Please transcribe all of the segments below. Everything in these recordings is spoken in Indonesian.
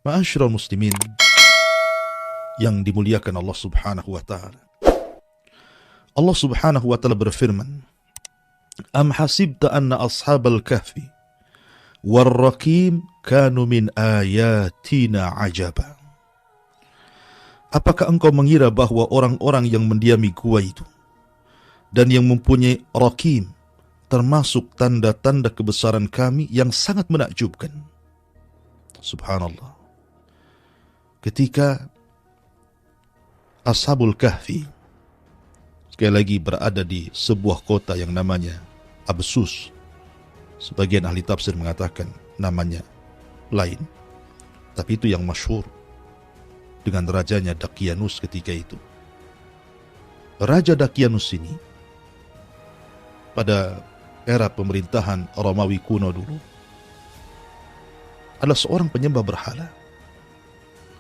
Ma'asyiral muslimin yang dimuliakan Allah Subhanahu wa taala. Allah Subhanahu wa taala berfirman, "Am hasibta anna ashabal kahfi war-raqim kanu min ayatina ajaba." Apakah engkau mengira bahwa orang-orang yang mendiami gua itu dan yang mempunyai raqim termasuk tanda-tanda kebesaran kami yang sangat menakjubkan? Subhanallah. Ketika Ashabul Kahfi sekali lagi berada di sebuah kota yang namanya Absus. Sebagian ahli tafsir mengatakan namanya lain, tapi itu yang masyhur dengan rajanya Dakianus ketika itu. Raja Dakianus ini pada era pemerintahan Romawi kuno dulu adalah seorang penyembah berhala,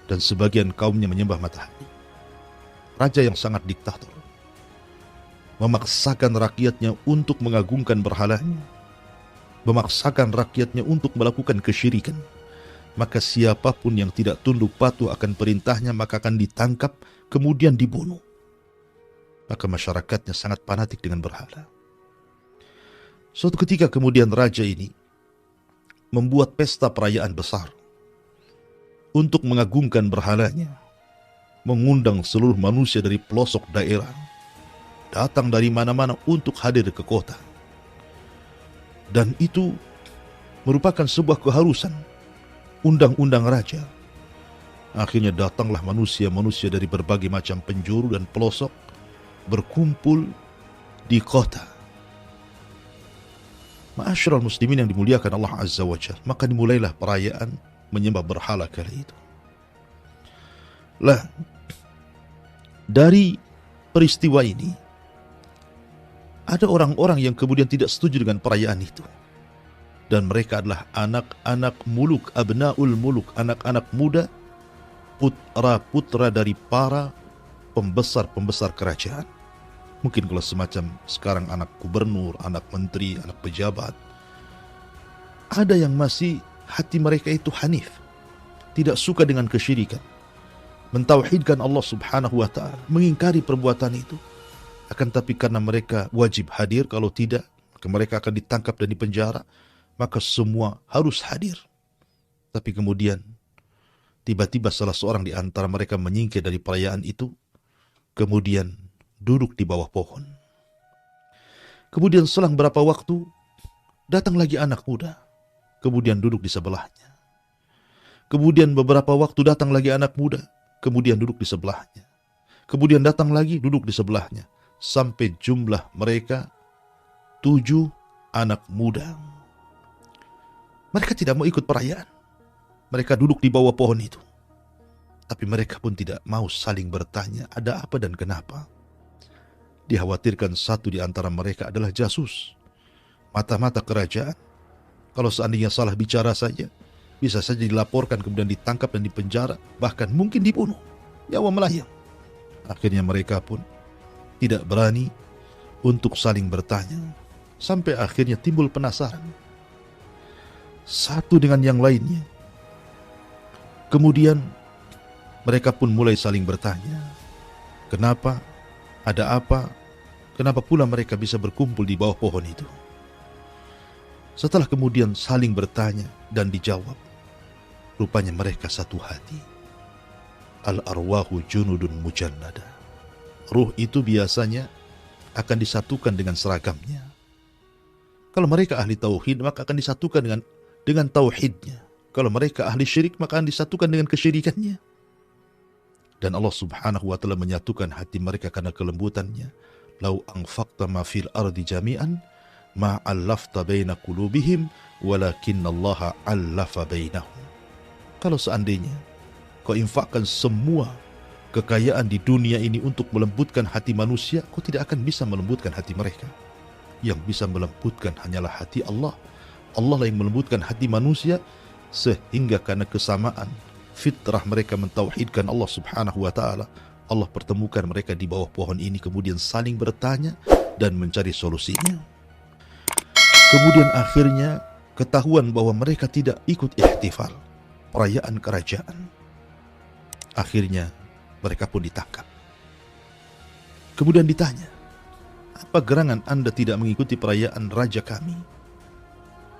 dan sebagian kaumnya menyembah matahari. Raja yang sangat diktator, memaksakan rakyatnya untuk mengagungkan berhalanya, memaksakan rakyatnya untuk melakukan kesyirikan. Maka siapapun yang tidak tunduk patuh akan perintahnya maka akan ditangkap kemudian dibunuh. Maka masyarakatnya sangat fanatik dengan berhala. Suatu ketika kemudian raja ini membuat pesta perayaan besar untuk mengagungkan berhalanya, mengundang seluruh manusia dari pelosok daerah, datang dari mana-mana untuk hadir ke kota. Dan itu merupakan sebuah keharusan, undang-undang raja. Akhirnya datanglah manusia-manusia dari berbagai macam penjuru dan pelosok berkumpul di kota. Ma'asyiral muslimin yang dimuliakan Allah Azza wa Jalla, maka dimulailah perayaan menyembah berhala kali itu. Lah, dari peristiwa ini ada orang-orang yang kemudian tidak setuju dengan perayaan itu, dan mereka adalah anak-anak muluk, abnaul muluk, anak-anak muda, putra-putra dari para pembesar-pembesar kerajaan. Mungkin kalau semacam sekarang anak gubernur, anak menteri, anak pejabat. Ada yang masih hati mereka itu hanif, tidak suka dengan kesyirikan, mentauhidkan Allah Subhanahu wa ta'ala, mengingkari perbuatan itu. Akan tapi karena mereka wajib hadir, kalau tidak maka mereka akan ditangkap dan dipenjara, maka semua harus hadir. Tapi kemudian tiba-tiba salah seorang di antara mereka menyingkir dari perayaan itu, kemudian duduk di bawah pohon. Kemudian selang berapa waktu datang lagi anak muda, kemudian duduk di sebelahnya. Kemudian beberapa waktu datang lagi anak muda, kemudian duduk di sebelahnya. Kemudian datang lagi, duduk di sebelahnya. Sampai jumlah mereka 7 anak muda. Mereka tidak mau ikut perayaan. Mereka duduk di bawah pohon itu. Tapi mereka pun tidak mau saling bertanya ada apa dan kenapa. Dikhawatirkan satu di antara mereka adalah jasus, mata-mata kerajaan. Kalau seandainya salah bicara saja, bisa saja dilaporkan, kemudian ditangkap dan dipenjara, bahkan mungkin dibunuh, nyawa melayang. Akhirnya mereka pun tidak berani untuk saling bertanya, sampai akhirnya timbul penasaran satu dengan yang lainnya. Kemudian mereka pun mulai saling bertanya, kenapa, ada apa, kenapa pula mereka bisa berkumpul di bawah pohon itu. Setelah kemudian saling bertanya dan dijawab, rupanya mereka satu hati. Al-arwahu junudun mujannada. Ruh itu biasanya akan disatukan dengan seragamnya. Kalau mereka ahli tauhid, maka akan disatukan dengan tauhidnya. Kalau mereka ahli syirik, maka akan disatukan dengan kesyirikannya. Dan Allah Subhanahu wa ta'ala menyatukan hati mereka karena kelembutannya. Lau anfaqta ma fil ardi jami'an ma 'allafta baina qulubihim walakinallaha 'allafa bainahum. Kalau seandainya kau infakkan semua kekayaan di dunia ini untuk melembutkan hati manusia, kau tidak akan bisa melembutkan hati mereka. Yang bisa melembutkan hanyalah hati Allah. Allah lah yang melembutkan hati manusia, sehingga karena kesamaan fitrah mereka mentauhidkan Allah Subhanahu wa ta'ala, Allah pertemukan mereka di bawah pohon ini, kemudian saling bertanya dan mencari solusinya. Kemudian akhirnya ketahuan bahwa mereka tidak ikut ihtifal, perayaan kerajaan. Akhirnya mereka pun ditangkap. Kemudian ditanya, apa gerangan Anda tidak mengikuti perayaan raja kami,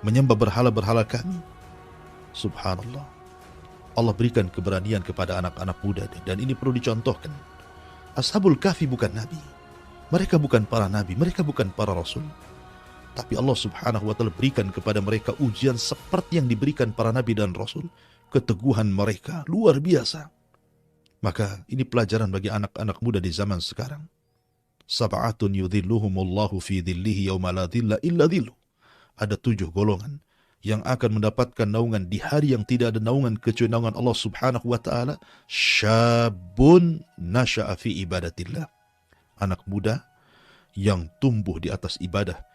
menyembah berhala-berhala kami? Subhanallah, Allah berikan keberanian kepada anak-anak muda, dan ini perlu dicontohkan. Ashabul Kahfi bukan nabi, mereka bukan para nabi, mereka bukan para rasul, tapi Allah subhanahu wa ta'ala berikan kepada mereka ujian seperti yang diberikan para nabi dan rasul. Keteguhan mereka luar biasa. Maka ini pelajaran bagi anak-anak muda di zaman sekarang. Sab'atun yudhilluhumullahu fi dhillihi yawma la dhilla illa dhillu. Ada 7 golongan yang akan mendapatkan naungan di hari yang tidak ada naungan kecuali naungan Allah subhanahu wa ta'ala. Syabun nasha'a fi ibadatillah. Anak muda yang tumbuh di atas ibadah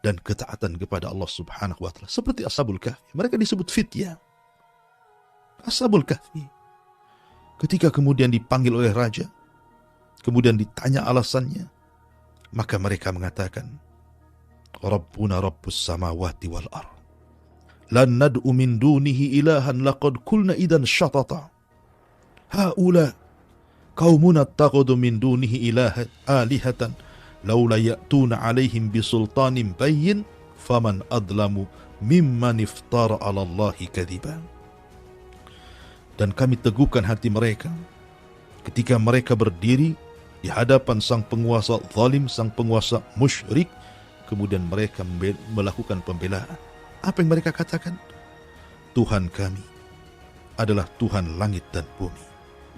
dan ketaatan kepada Allah subhanahu wa ta'ala. Seperti Ashabul Kahfi. Mereka disebut fityah. Ashabul Kahfi. Ketika kemudian dipanggil oleh raja, kemudian ditanya alasannya, maka mereka mengatakan, Rabbuna Rabbus samawati wal ar. Lan nad'u min dunihi ilahan laqad kulna idan syatata. Haula qaumuna taqudu min dunihi ilahan alihatan laula ya'tuna alaihim bisultanin bayyin faman adlamu mimman iftara 'ala Allahi kadziban. Dan kami teguhkan hati mereka ketika mereka berdiri di hadapan sang penguasa zalim, sang penguasa musyrik, kemudian mereka melakukan pembelaan. Apa yang mereka katakan? Tuhan kami adalah Tuhan langit dan bumi,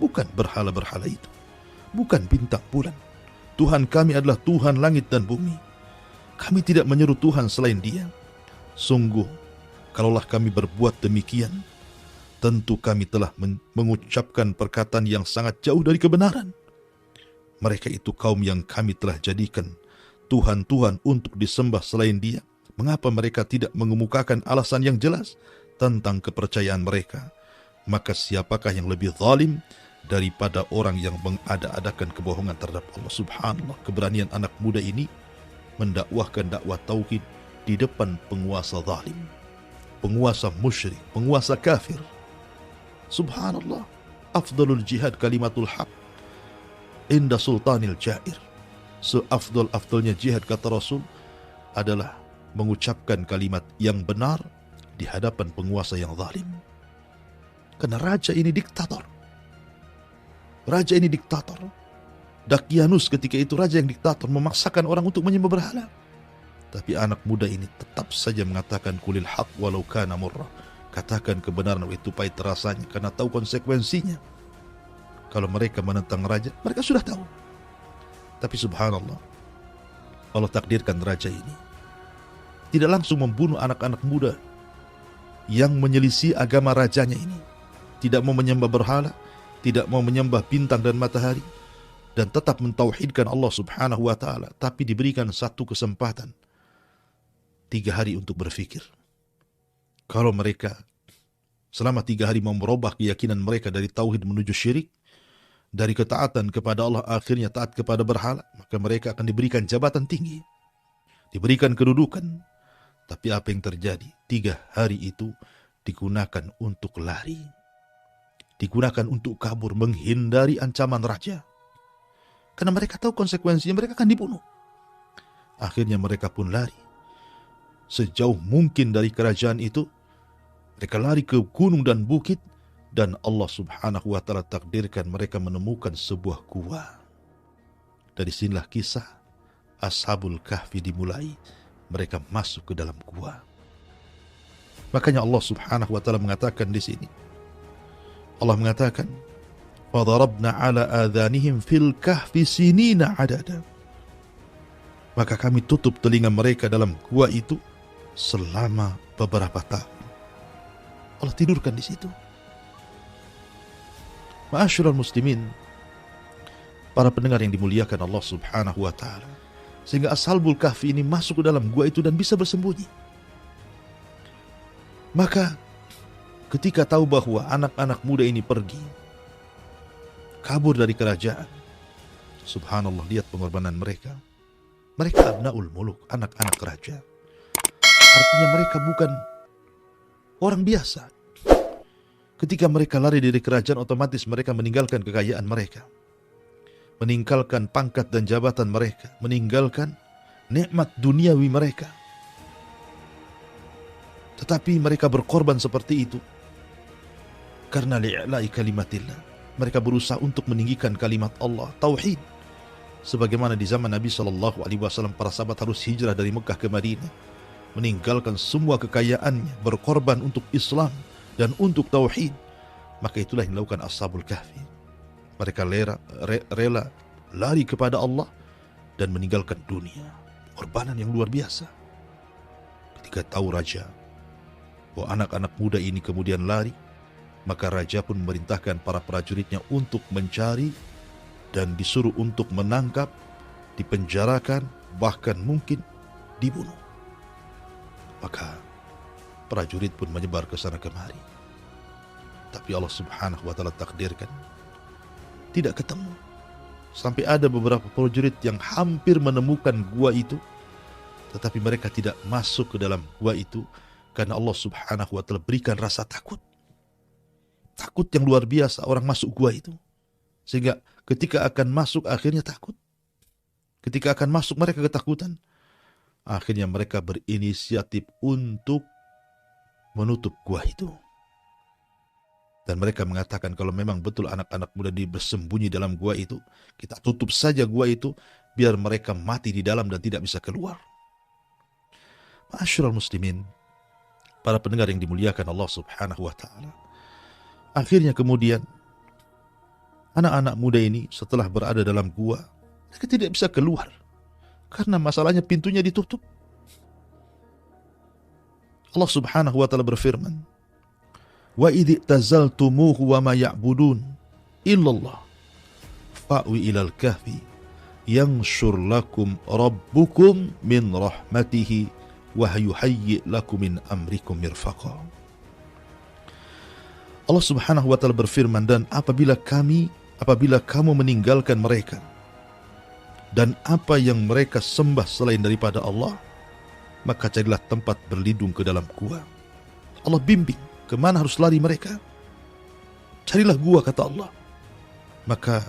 bukan berhala-berhala itu, bukan bintang bulan. Tuhan kami adalah Tuhan langit dan bumi. Kami tidak menyeru Tuhan selain Dia. Sungguh, kalaulah kami berbuat demikian, tentu kami telah mengucapkan perkataan yang sangat jauh dari kebenaran. Mereka itu kaum yang kami telah jadikan Tuhan-Tuhan untuk disembah selain Dia. Mengapa mereka tidak mengemukakan alasan yang jelas tentang kepercayaan mereka? Maka siapakah yang lebih zalim daripada orang yang mengada-adakan kebohongan terhadap Allah? Subhanallah, keberanian anak muda ini mendakwahkan dakwah tauhid di depan penguasa zalim, penguasa musyrik, penguasa kafir. Subhanallah, afdalul jihad kalimatul haq inda sultanil jair. Seafdal-afdalnya jihad, kata Rasul, adalah mengucapkan kalimat yang benar di hadapan penguasa yang zalim. Karena raja ini diktator. Raja ini diktator. Dakyanus ketika itu raja yang diktator, memaksakan orang untuk menyembah berhala. Tapi anak muda ini tetap saja mengatakan kulil haq walau kana murra. Katakan kebenaran itu pahit rasanya, karena tahu konsekuensinya. Kalau mereka menentang raja, mereka sudah tahu. Tapi subhanallah, Allah takdirkan raja ini tidak langsung membunuh anak-anak muda yang menyelisih agama rajanya ini. Tidak mau menyembah berhala, tidak mau menyembah bintang dan matahari, dan tetap mentauhidkan Allah subhanahu wa ta'ala. Tapi diberikan satu kesempatan, 3 hari untuk berfikir. Kalau mereka selama 3 hari mau merubah keyakinan mereka dari tauhid menuju syirik, dari ketaatan kepada Allah akhirnya taat kepada berhala, maka mereka akan diberikan jabatan tinggi, diberikan kedudukan. Tapi apa yang terjadi? 3 hari itu digunakan untuk lari, digunakan untuk kabur, menghindari ancaman raja. Karena mereka tahu konsekuensinya, mereka akan dibunuh. Akhirnya mereka pun lari sejauh mungkin dari kerajaan itu. Mereka lari ke gunung dan bukit, dan Allah subhanahu wa ta'ala takdirkan mereka menemukan sebuah gua. Dari sinilah kisah Ashabul Kahfi dimulai. Mereka masuk ke dalam gua. Makanya Allah subhanahu wa ta'ala mengatakan di sini, Allah mengatakan, فَضَرَبْنَا عَلَى آذَانِهِمْ فِي الْكَهْفِ سِنِينَ عَدَدًا. Maka kami tutup telinga mereka dalam gua itu selama beberapa tahun. Allah tidurkan di situ. Ma'asyiral muslimin, para pendengar yang dimuliakan Allah subhanahu wa ta'ala, sehingga Ashabul Kahfi ini masuk ke dalam gua itu dan bisa bersembunyi. Maka ketika tahu bahwa anak-anak muda ini pergi, kabur dari kerajaan, subhanallah, lihat pengorbanan mereka. Mereka abnaul muluk, anak-anak raja. Artinya mereka bukan orang biasa. Ketika mereka lari dari kerajaan, otomatis mereka meninggalkan kekayaan mereka, meninggalkan pangkat dan jabatan mereka, meninggalkan nikmat duniawi mereka. Tetapi mereka berkorban seperti itu karena li'la'i kalimatillah. Mereka berusaha untuk meninggikan kalimat Allah, tauhid. Sebagaimana di zaman Nabi SAW, para sahabat harus hijrah dari Mekah ke Madinah, meninggalkan semua kekayaannya, berkorban untuk Islam dan untuk tauhid. Maka itulah yang dilakukan Ashabul Kahfi. Mereka rela lari kepada Allah dan meninggalkan dunia. Korbanan yang luar biasa. Ketika tahu raja bahwa anak-anak muda ini kemudian lari, maka raja pun memerintahkan para prajuritnya untuk mencari dan disuruh untuk menangkap, dipenjarakan, bahkan mungkin dibunuh. Maka prajurit pun menyebar ke sana kemari. Tapi Allah Subhanahu wa Ta'ala takdirkan tidak ketemu. Sampai ada beberapa prajurit yang hampir menemukan gua itu, tetapi mereka tidak masuk ke dalam gua itu karena Allah Subhanahu wa Ta'ala berikan rasa takut. Takut yang luar biasa orang masuk gua itu. Sehingga ketika akan masuk akhirnya takut. Ketika akan masuk mereka ketakutan. Akhirnya mereka berinisiatif untuk menutup gua itu. Dan mereka mengatakan kalau memang betul anak-anak muda bersembunyi dalam gua itu, kita tutup saja gua itu biar mereka mati di dalam dan tidak bisa keluar. Ma'asyiral muslimin, para pendengar yang dimuliakan Allah Subhanahu wa Ta'ala. Akhirnya kemudian anak-anak muda ini setelah berada dalam gua, mereka tidak bisa keluar karena masalahnya pintunya ditutup. Allah Subhanahu wa Ta'ala berfirman, wa idh tazaltumuhu wa ma ya'budun illallah fa'wi ilal kahfi yanshur lakum rabbukum min rahmatihi wa yuhayyi lakum min amrikum mirfaqa. Allah Subhanahu wa Ta'ala berfirman, dan apabila kamu meninggalkan mereka dan apa yang mereka sembah selain daripada Allah, maka carilah tempat berlindung ke dalam gua. Allah bimbing kemana harus lari mereka. Carilah gua, kata Allah. Maka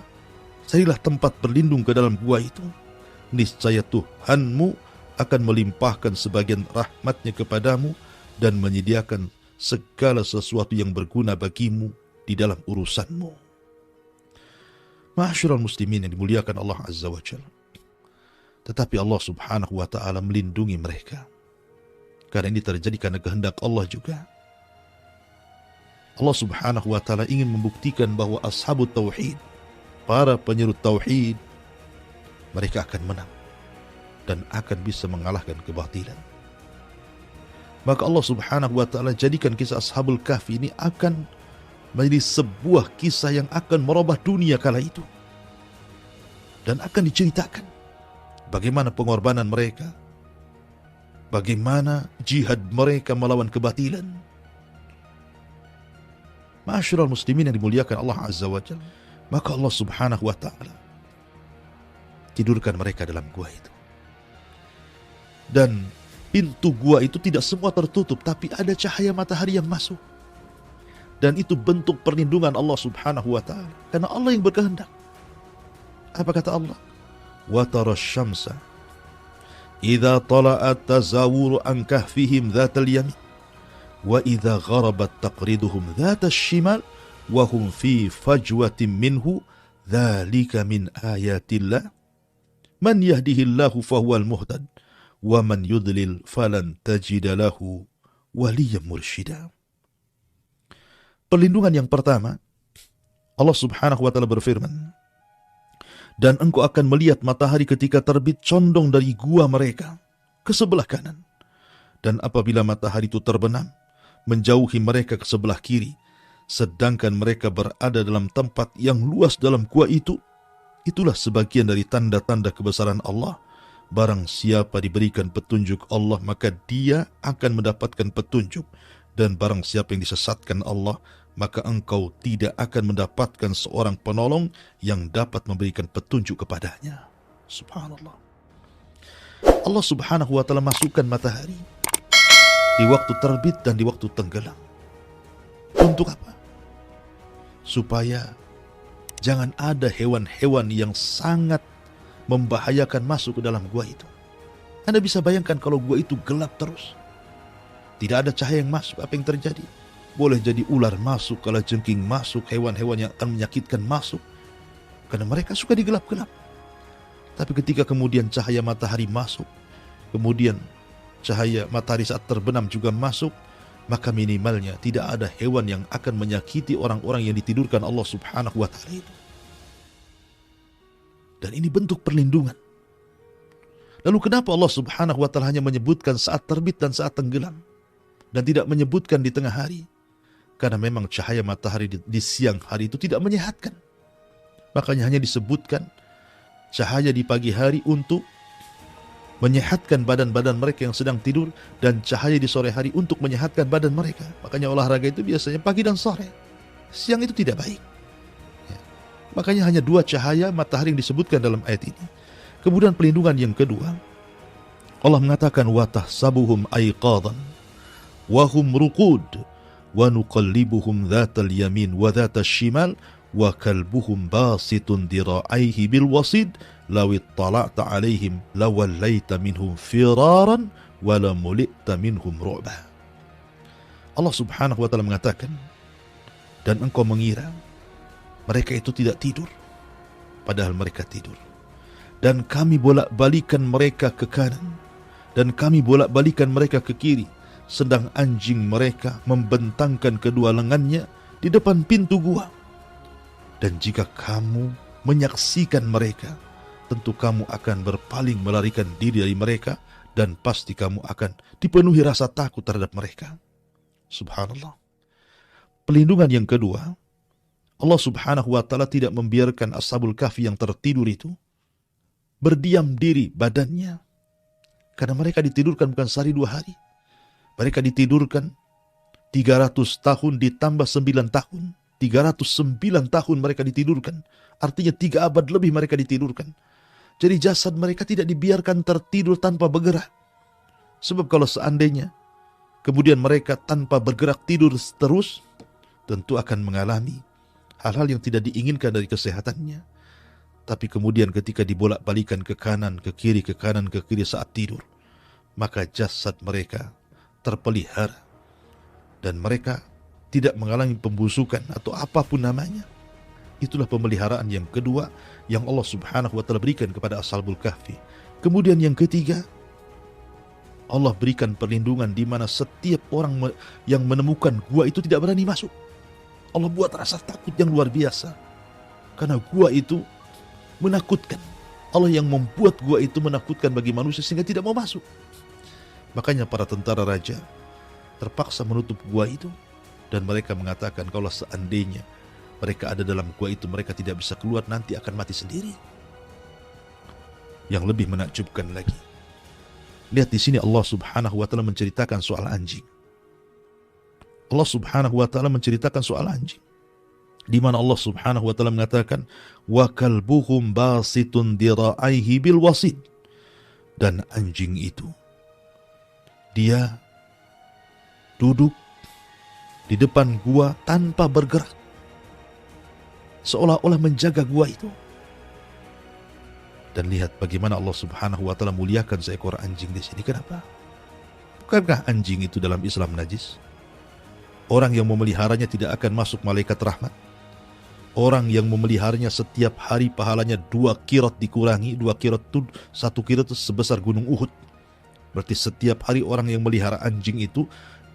carilah tempat berlindung ke dalam gua itu. Niscaya Tuhanmu akan melimpahkan sebagian rahmatnya kepadamu dan menyediakan segala sesuatu yang berguna bagimu di dalam urusanmu. Ma'asyiral muslimin yang dimuliakan Allah Azza wa Jalla. Tetapi Allah Subhanahu wa Ta'ala melindungi mereka. Karena ini terjadi karena kehendak Allah juga. Allah Subhanahu wa Ta'ala ingin membuktikan bahwa ashabut tauhid, para penyerut tauhid, mereka akan menang dan akan bisa mengalahkan kebatilan. Maka Allah Subhanahu wa Ta'ala jadikan kisah Ashabul Kahfi ini akan menjadi sebuah kisah yang akan merubah dunia kala itu. Dan akan diceritakan bagaimana pengorbanan mereka, bagaimana jihad mereka melawan kebatilan. Ma'asyiral muslimin yang dimuliakan Allah Azza wa Jalla. Maka Allah Subhanahu wa Ta'ala tidurkan mereka dalam gua itu. Dan pintu gua itu tidak semua tertutup, tapi ada cahaya matahari yang masuk. Dan itu bentuk perlindungan Allah Subhanahu wa Ta'ala. Karena Allah yang berkehendak. Apa kata Allah? Wa tara syamsa idza tala'at tazawuru an kahfihim dhatal yamin wa idza gharabat taqriduhum dhatal shimal wa hum fi fajwatin minhu dzalika min ayatillah man yahdihillahu fahuwal muhtad wa man yudlil falan tajida lahu waliyan mursyida. Perlindungan yang pertama, Allah Subhanahu wa Ta'ala berfirman, dan engkau akan melihat matahari ketika terbit condong dari gua mereka ke sebelah kanan, dan apabila matahari itu terbenam menjauhi mereka ke sebelah kiri, sedangkan mereka berada dalam tempat yang luas dalam gua itu, itulah sebagian dari tanda-tanda kebesaran Allah. Barang siapa diberikan petunjuk Allah, maka dia akan mendapatkan petunjuk. Dan barang siapa yang disesatkan Allah, maka engkau tidak akan mendapatkan seorang penolong yang dapat memberikan petunjuk kepadanya. Subhanallah. Allah Subhanahu wa Ta'ala masukkan matahari di waktu terbit dan di waktu tenggelam. Untuk apa? supaya jangan ada hewan-hewan yang sangat membahayakan masuk ke dalam gua itu. Anda bisa bayangkan kalau gua itu gelap terus, tidak ada cahaya yang masuk, apa yang terjadi? Boleh jadi ular masuk, kalajengking masuk, hewan-hewan yang akan menyakitkan masuk, karena mereka suka di gelap-gelap. Tapi ketika kemudian cahaya matahari masuk, kemudian cahaya matahari saat terbenam juga masuk, maka minimalnya tidak ada hewan yang akan menyakiti orang-orang yang ditidurkan Allah Subhanahu wa Ta'ala itu. Dan ini bentuk perlindungan. Lalu kenapa Allah Subhanahu wa Ta'ala hanya menyebutkan saat terbit dan saat tenggelam, dan tidak menyebutkan di tengah hari? Karena memang cahaya matahari di siang hari itu tidak menyehatkan. Makanya hanya disebutkan cahaya di pagi hari untuk menyehatkan badan-badan mereka yang sedang tidur, dan cahaya di sore hari untuk menyehatkan badan mereka. Makanya olahraga itu biasanya pagi dan sore. Siang itu tidak baik. Ya. Makanya hanya dua cahaya matahari yang disebutkan dalam ayat ini. Kemudian pelindungan yang kedua, Allah mengatakan wa tahsabuhum aiqadan wa hum ruqud wa nuqallibuhum dhatal yamin wa dhatal shimal wa kalbuhum basitun dira'aihi bil wasid law ittala'ta 'alaihim lawallaita minhum firaran wa lamulita minhum ru'ba. Allah Subhanahu wa Ta'ala mengatakan, dan engkau mengira mereka itu tidak tidur, padahal mereka tidur. Dan kami bolak-balikan mereka ke kanan, dan kami bolak-balikan mereka ke kiri, sedang anjing mereka membentangkan kedua lengannya di depan pintu gua. Dan jika kamu menyaksikan mereka, tentu kamu akan berpaling melarikan diri dari mereka, dan pasti kamu akan dipenuhi rasa takut terhadap mereka. Subhanallah. Pelindungan yang kedua, Allah Subhanahu wa Ta'ala tidak membiarkan Ashabul Kahfi yang tertidur itu berdiam diri badannya, karena mereka ditidurkan bukan sehari 2 hari. Mereka ditidurkan 300 tahun ditambah 9 tahun. 309 tahun mereka ditidurkan. Artinya 3 abad lebih mereka ditidurkan. Jadi jasad mereka tidak dibiarkan tertidur tanpa bergerak. Sebab kalau seandainya kemudian mereka tanpa bergerak tidur terus, tentu akan mengalami hal-hal yang tidak diinginkan dari kesehatannya. Tapi kemudian ketika dibolak-balikan ke kanan, ke kiri, ke kanan, ke kiri saat tidur, maka jasad mereka terpelihara dan mereka tidak mengalami pembusukan atau apapun namanya. Itulah pemeliharaan yang kedua yang Allah Subhanahu wa Ta'ala berikan kepada Ashabul Kahfi. Kemudian yang ketiga, Allah berikan perlindungan di mana setiap orang yang menemukan gua itu tidak berani masuk. Allah buat rasa takut yang luar biasa, karena gua itu menakutkan. Allah yang membuat gua itu menakutkan bagi manusia sehingga tidak mau masuk. Makanya para tentara raja terpaksa menutup gua itu, dan mereka mengatakan kalau seandainya mereka ada dalam gua itu, mereka tidak bisa keluar, nanti akan mati sendiri. Yang lebih menakjubkan lagi, lihat di sini Allah Subhanahu wa Ta'ala menceritakan soal anjing. Allah Subhanahu wa Ta'ala menceritakan soal anjing, di mana Allah Subhanahu wa Ta'ala mengatakan wa kalbuhum basitun dira'aihi bil wasid, dan anjing itu dia duduk di depan gua tanpa bergerak, seolah-olah menjaga gua itu. Dan lihat bagaimana Allah Subhanahu wa Ta'ala muliakan seekor anjing di sini. Kenapa? Bukankah anjing itu dalam Islam najis? Orang yang memeliharanya tidak akan masuk malaikat rahmat. Orang yang memeliharanya setiap hari pahalanya 2 qirot dikurangi. 2 qirot itu, 1 qirot itu sebesar gunung Uhud. Berarti setiap hari orang yang melihara anjing itu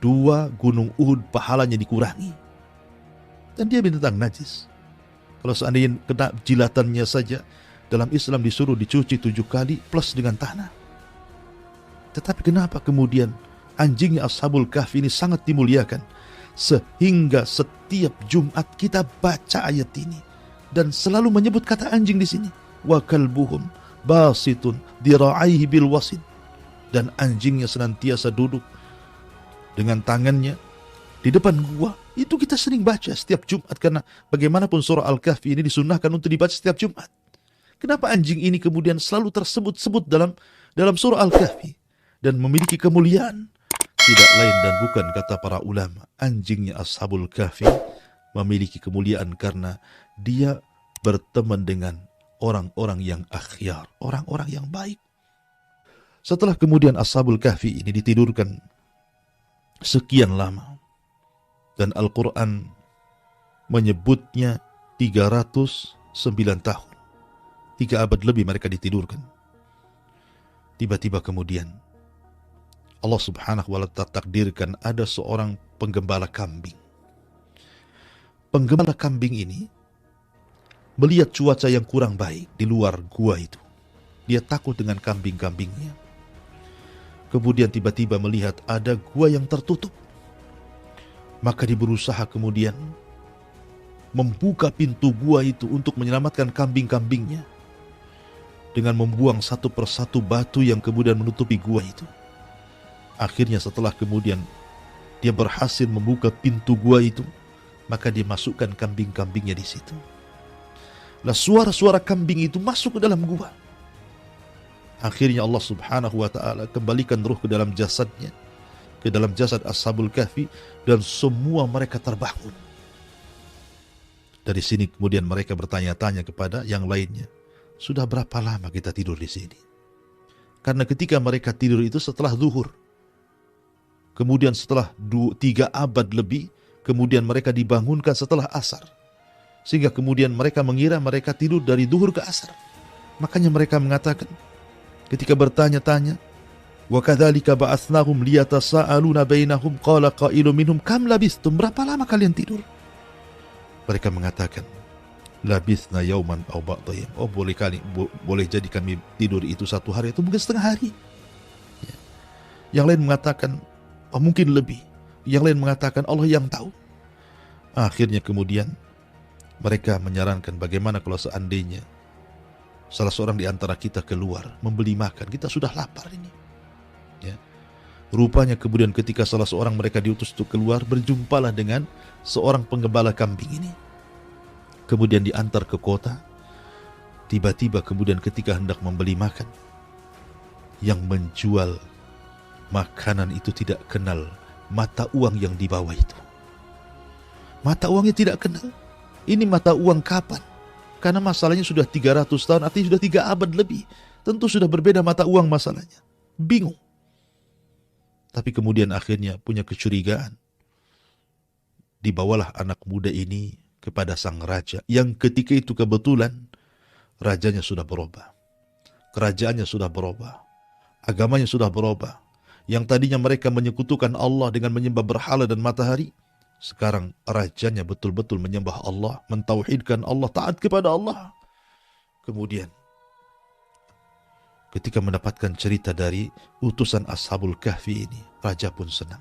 2 gunung Uhud pahalanya dikurangi. Dan dia binatang najis. Kalau seandainya kena jilatannya saja, dalam Islam disuruh dicuci 7 kali plus dengan tanah. Tetapi kenapa kemudian anjingnya Ashabul Kahfi ini sangat dimuliakan, sehingga setiap Jumat kita baca ayat ini dan selalu menyebut kata anjing di sini. Wa kalbuhum basitun dira'aihi bil wasid, dan anjingnya senantiasa duduk dengan tangannya di depan gua. Itu kita sering baca setiap Jumat, karena bagaimanapun surah Al-Kahfi ini disunnahkan untuk dibaca setiap Jumat. Kenapa anjing ini kemudian selalu tersebut-sebut dalam surah Al-Kahfi dan memiliki kemuliaan? Tidak lain dan bukan, kata para ulama, anjingnya Ashabul Kahfi memiliki kemuliaan karena dia berteman dengan orang-orang yang akhyar, orang-orang yang baik. Setelah kemudian Ashabul Kahfi ini ditidurkan sekian lama, dan Al-Quran menyebutnya 309 tahun, 3 abad lebih mereka ditidurkan. Tiba-tiba kemudian Allah subhanahu wa ta'ala takdirkan ada seorang penggembala kambing. Penggembala kambing ini melihat cuaca yang kurang baik di luar gua itu. Dia takut dengan kambing-kambingnya. Kemudian tiba-tiba melihat ada gua yang tertutup. Maka dia berusaha kemudian membuka pintu gua itu untuk menyelamatkan kambing-kambingnya dengan membuang satu persatu batu yang kemudian menutupi gua itu. Akhirnya setelah kemudian dia berhasil membuka pintu gua itu, maka dia masukkan kambing-kambingnya di situ. Lah suara-suara kambing itu masuk ke dalam gua. Akhirnya Allah subhanahu wa ta'ala kembalikan ruh ke dalam jasadnya, ke dalam jasad Ashabul Kahfi, dan semua mereka terbangun. Dari sini kemudian mereka bertanya-tanya kepada yang lainnya, sudah berapa lama kita tidur di sini? Karena ketika mereka tidur itu setelah zuhur, kemudian setelah 3 abad lebih, kemudian mereka dibangunkan setelah asar, sehingga kemudian mereka mengira mereka tidur dari zuhur ke asar. Makanya mereka mengatakan ketika bertanya-tanya, wa kadzalika ba'atsnahum liyatasaaluna bainahum qala qailun minhum kam labistum, berapa lama kalian tidur? Mereka mengatakan, labisna yauman aw ba'da yaum. Oh, boleh jadi kami tidur itu 1 hari atau mungkin setengah hari. Ya. Yang lain mengatakan, oh mungkin lebih. Yang lain mengatakan Allah yang tahu. Akhirnya kemudian mereka menyarankan, bagaimana kalau seandainya salah seorang di antara kita keluar membeli makan, kita sudah lapar ini. Ya. Rupanya kemudian ketika salah seorang mereka diutus untuk keluar, berjumpalah dengan seorang penggembala kambing ini. Kemudian diantar ke kota. Tiba-tiba kemudian ketika hendak membeli makan, yang menjual makanan itu tidak kenal mata uang yang dibawa itu. Mata uangnya tidak kenal. Ini mata uang kapan? Karena masalahnya sudah 300 tahun, artinya sudah 3 abad lebih. Tentu sudah berbeda mata uang masalahnya. Bingung. Tapi kemudian akhirnya punya kecurigaan. Dibawalah anak muda ini kepada sang raja, yang ketika itu kebetulan rajanya sudah berubah. Kerajaannya sudah berubah. Agamanya sudah berubah. Yang tadinya mereka menyekutukan Allah dengan menyembah berhala dan matahari, sekarang rajanya betul-betul menyembah Allah, mentauhidkan Allah, taat kepada Allah. Kemudian ketika mendapatkan cerita dari utusan Ashabul Kahfi ini, raja pun senang.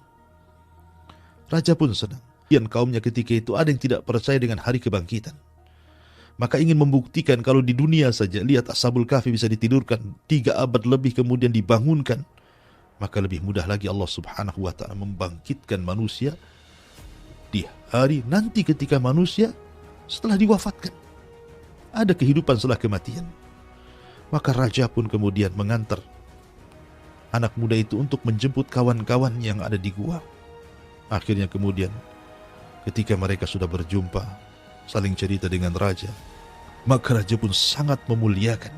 Raja pun senang. Dan kaumnya ketika itu ada yang tidak percaya dengan hari kebangkitan. Maka ingin membuktikan kalau di dunia saja, lihat Ashabul Kahfi bisa ditidurkan 3 abad lebih kemudian dibangunkan, maka lebih mudah lagi Allah subhanahu wa ta'ala membangkitkan manusia di hari nanti ketika manusia setelah diwafatkan. Ada kehidupan setelah kematian. Maka raja pun kemudian mengantar anak muda itu untuk menjemput kawan-kawan yang ada di gua. Akhirnya kemudian ketika mereka sudah berjumpa, saling cerita dengan raja, maka raja pun sangat memuliakan.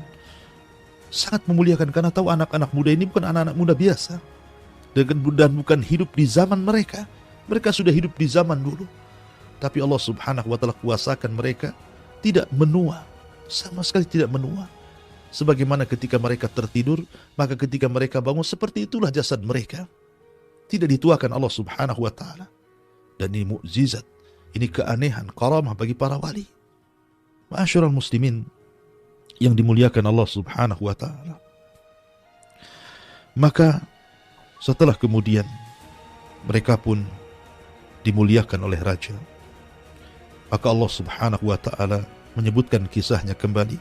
Sangat memuliakan karena tahu anak-anak muda ini bukan anak-anak muda biasa. Dan bukan hidup di zaman mereka. Mereka sudah hidup di zaman dulu. Tapi Allah subhanahu wa ta'ala kuasakan mereka tidak menua. Sama sekali tidak menua. Sebagaimana ketika mereka tertidur, maka ketika mereka bangun, seperti itulah jasad mereka. Tidak dituakan Allah subhanahu wa ta'ala. Dan ini mukjizat. Ini keanehan, karamah bagi para wali. Ma'asyiral muslimin yang dimuliakan Allah subhanahu wa ta'ala. Maka setelah kemudian mereka pun dimuliakan oleh raja, maka Allah subhanahu wa ta'ala menyebutkan kisahnya kembali.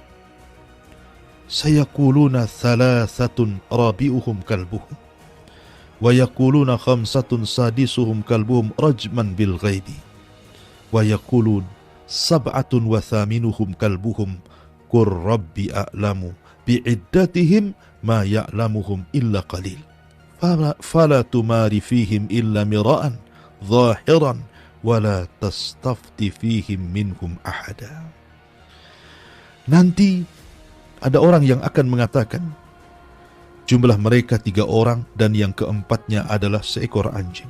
Sayaquluna thalathatun rabi'uhum kalbuhum wa yaquluna khamsatun sadisuhum kalbuhum rajman bil ghaibi wa yaqulun sab'atun wa thaminuhum kalbuhum qur rabbi a'lamu bi'iddatihim ma ya'lamuhum illa qalil fala tumari fihim illa mira'an zahiran wala tastafti fihim minhum ahada. Nanti ada orang yang akan mengatakan jumlah mereka 3 orang dan yang keempatnya adalah seekor anjing.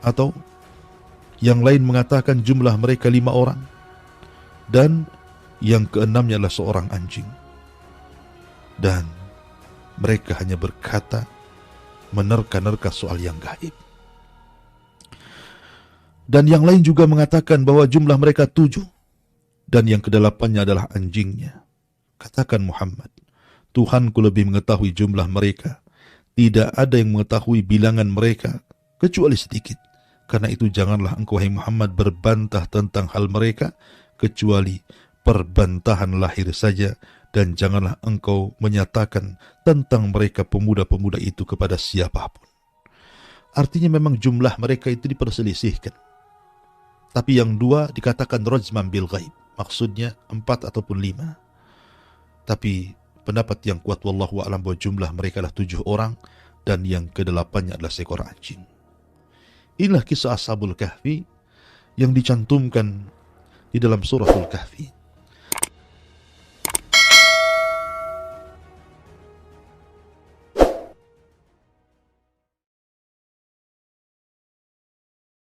Atau yang lain mengatakan jumlah mereka 5 orang dan yang keenamnya adalah seorang anjing. Dan mereka hanya berkata menerka-nerka soal yang gaib. Dan yang lain juga mengatakan bahwa jumlah mereka 7 dan yang kedelapannya adalah anjingnya. Katakan Muhammad, Tuhanku lebih mengetahui jumlah mereka. Tidak ada yang mengetahui bilangan mereka kecuali sedikit. Karena itu janganlah engkau, hai Muhammad, berbantah tentang hal mereka kecuali perbantahan lahir saja, dan janganlah engkau menyatakan tentang mereka pemuda-pemuda itu kepada siapapun. Artinya memang jumlah mereka itu diperselisihkan. Tapi yang 2 dikatakan rajman bil ghaib. Maksudnya 4 ataupun 5. Tapi pendapat yang kuat wallahu a'lam bahwa jumlah mereka adalah 7 orang dan yang kedelapannya adalah seekor anjing. Inilah kisah Ashabul Kahfi yang dicantumkan di dalam suratul Kahfi.